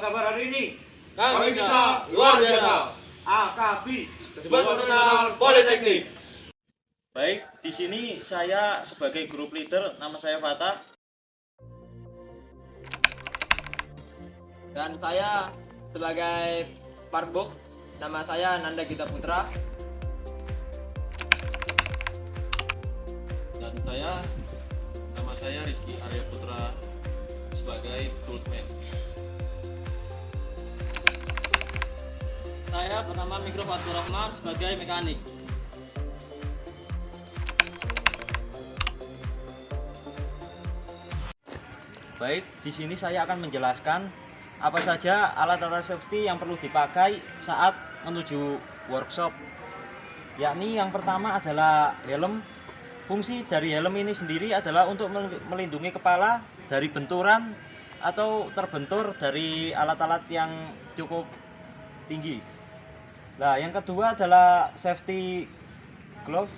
kabar hari ini? Kami bisa luar biasa. AKB Debat Nasional Politeknik. Baik, di sini saya sebagai grup leader, nama saya Fata. Dan saya sebagai Parbuk, nama saya Nanda Gita Putra. Dan nama saya Rizky Arya Putra sebagai toolsman. Saya bernama Mikro Fatur Rahman sebagai mekanik. Baik, di sini saya akan menjelaskan apa saja alat-alat safety yang perlu dipakai saat menuju workshop. Yakni yang pertama adalah helm. Fungsi dari helm ini sendiri adalah untuk melindungi kepala dari benturan atau terbentur dari alat-alat yang cukup tinggi. Nah, yang kedua adalah safety glove.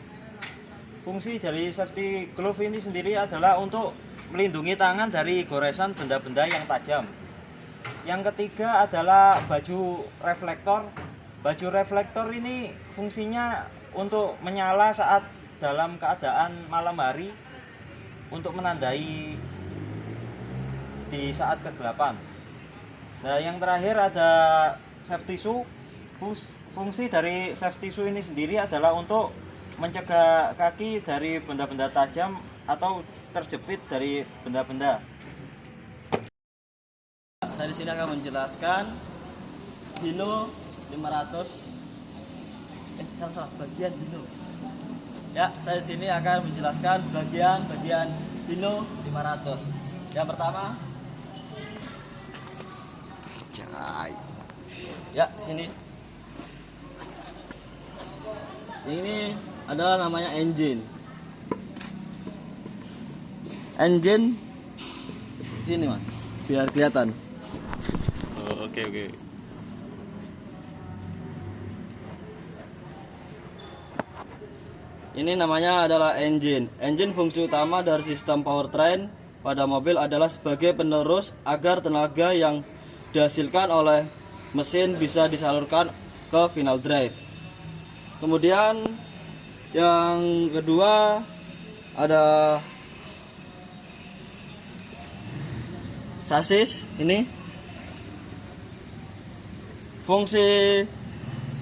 Fungsi dari safety glove ini sendiri adalah untuk melindungi tangan dari goresan benda-benda yang tajam. Yang ketiga adalah baju reflektor. Baju reflektor ini fungsinya untuk menyala saat dalam keadaan malam hari untuk menandai di saat kegelapan. Nah, yang terakhir ada safety shoe. Fungsi dari safety shoe ini sendiri adalah untuk mencegah kaki dari benda-benda tajam atau terjepit dari benda-benda. Saya di sini akan menjelaskan Hino 500. Salah bagian Hino. Ya, saya di sini akan menjelaskan bagian Hino 500. Yang pertama, ya sini. Ini adalah namanya engine. Engine sini mas, biar kelihatan. Oh, oke. Ini namanya adalah engine. Engine fungsi utama dari sistem powertrain pada mobil adalah sebagai penerus agar tenaga yang dihasilkan oleh mesin bisa disalurkan ke final drive. Kemudian yang kedua ada sasis. Ini fungsi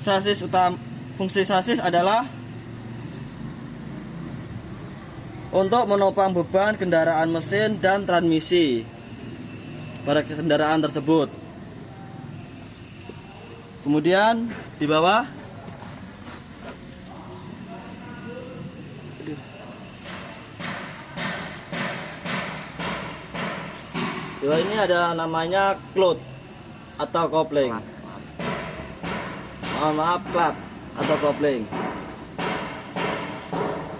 sasis adalah untuk menopang beban kendaraan mesin dan transmisi pada kendaraan tersebut. Kemudian di bawah ini ada namanya cloth atau kopling. Maaf, klap atau kopling.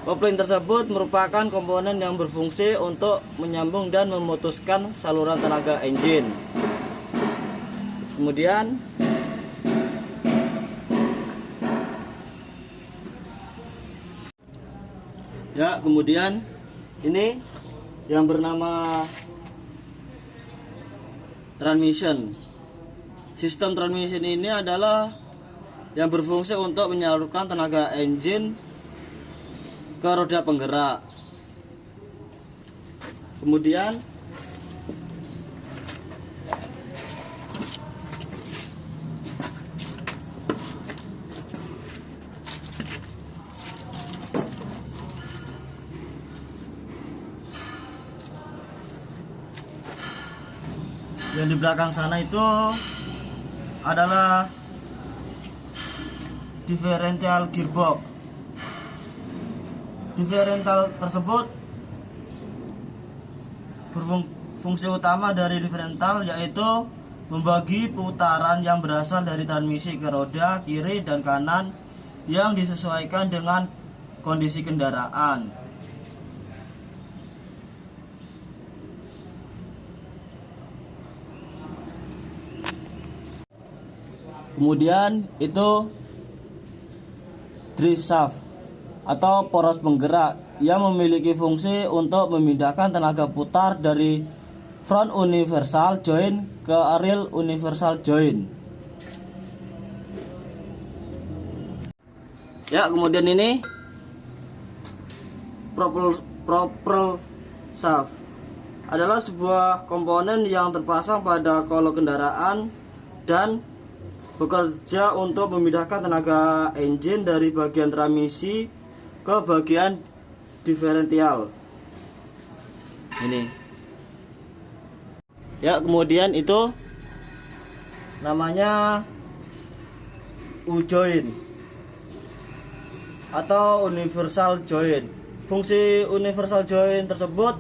Kopling tersebut merupakan komponen yang berfungsi untuk menyambung dan memutuskan saluran tenaga engine. Kemudian ini yang bernama transmission. Sistem transmission ini adalah yang berfungsi untuk menyalurkan tenaga engine ke roda penggerak. Kemudian yang di belakang sana itu adalah differential gearbox. Differential tersebut berfungsi utama dari differential yaitu membagi putaran yang berasal dari transmisi ke roda kiri dan kanan yang disesuaikan dengan kondisi kendaraan. Kemudian itu drive shaft atau poros penggerak yang memiliki fungsi untuk memindahkan tenaga putar dari front universal joint ke Ariel Universal Joint. Ya, kemudian ini propel shaft adalah sebuah komponen yang terpasang pada kolong kendaraan dan bekerja untuk memindahkan tenaga engine dari bagian transmisi ke bagian diferensial. Ini. Ya, kemudian itu namanya U-joint atau universal joint. Fungsi universal joint tersebut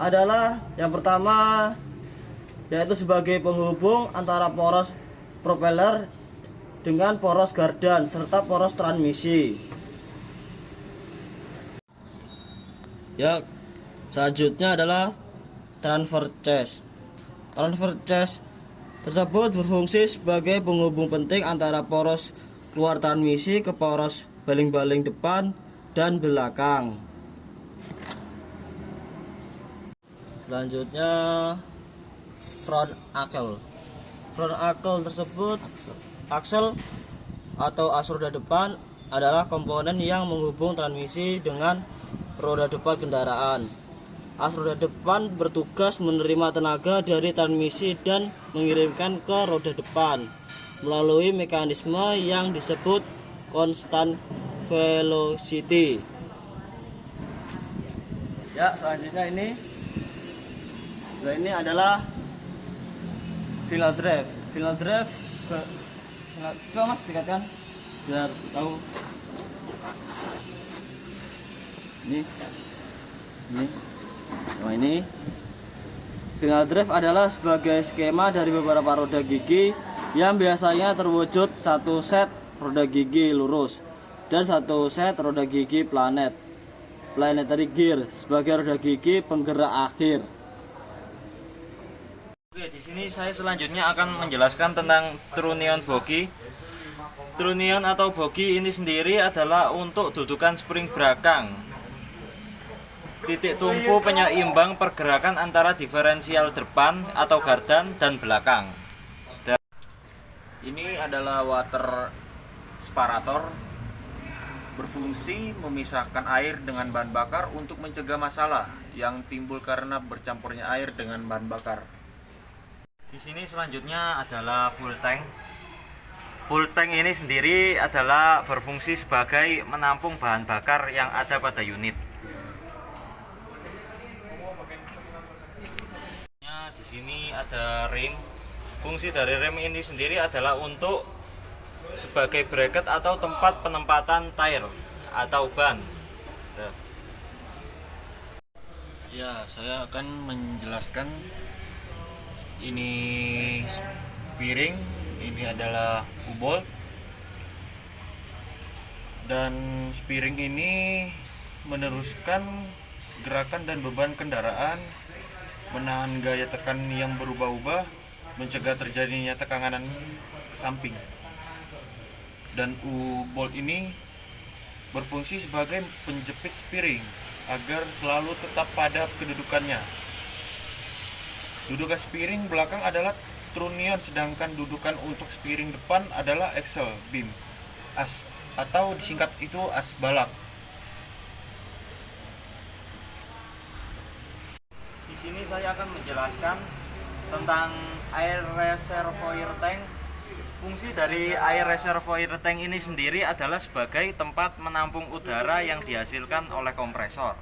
adalah yang pertama yaitu sebagai penghubung antara poros propeller dengan poros gardan serta poros transmisi. Ya, selanjutnya adalah transfer chassis. Transfer chassis tersebut berfungsi sebagai penghubung penting antara poros keluar transmisi ke poros baling-baling depan dan belakang. Selanjutnya front axle. Front axle tersebut axle atau as roda depan adalah komponen yang menghubung transmisi dengan roda depan kendaraan. As roda depan bertugas menerima tenaga dari transmisi dan mengirimkan ke roda depan melalui mekanisme yang disebut constant velocity. Ya, selanjutnya ini adalah final drive. Final drive coba Mas dekatkan biar tahu. Ini. Nah, ini final drive adalah sebagai skema dari beberapa roda gigi yang biasanya terwujud satu set roda gigi lurus dan satu set roda gigi planetary gear sebagai roda gigi penggerak akhir. Oke, di sini saya selanjutnya akan menjelaskan tentang trunnion bogi. Trunnion atau bogi ini sendiri adalah untuk dudukan spring belakang. Titik tumpu penyeimbang pergerakan antara diferensial depan atau gardan dan belakang. Ini adalah water separator, berfungsi memisahkan air dengan bahan bakar untuk mencegah masalah yang timbul karena bercampurnya air dengan bahan bakar. Di sini selanjutnya adalah full tank. Full tank ini sendiri adalah berfungsi sebagai menampung bahan bakar yang ada pada unit. Di sini ada rem. Fungsi dari rem ini sendiri adalah untuk sebagai bracket atau tempat penempatan tire atau ban. Ya, saya akan menjelaskan ini spiring, ini adalah U-bolt, dan spiring ini meneruskan gerakan dan beban kendaraan, menahan gaya tekan yang berubah-ubah, mencegah terjadinya tekanan ke samping. Dan U-bolt ini berfungsi sebagai penjepit spiring agar selalu tetap pada kedudukannya. Dudukan spiring belakang adalah trunnion, sedangkan dudukan untuk spiring depan adalah axle beam, as atau disingkat itu as balak. Di sini saya akan menjelaskan tentang air reservoir tank. Fungsi dari air reservoir tank ini sendiri adalah sebagai tempat menampung udara yang dihasilkan oleh kompresor.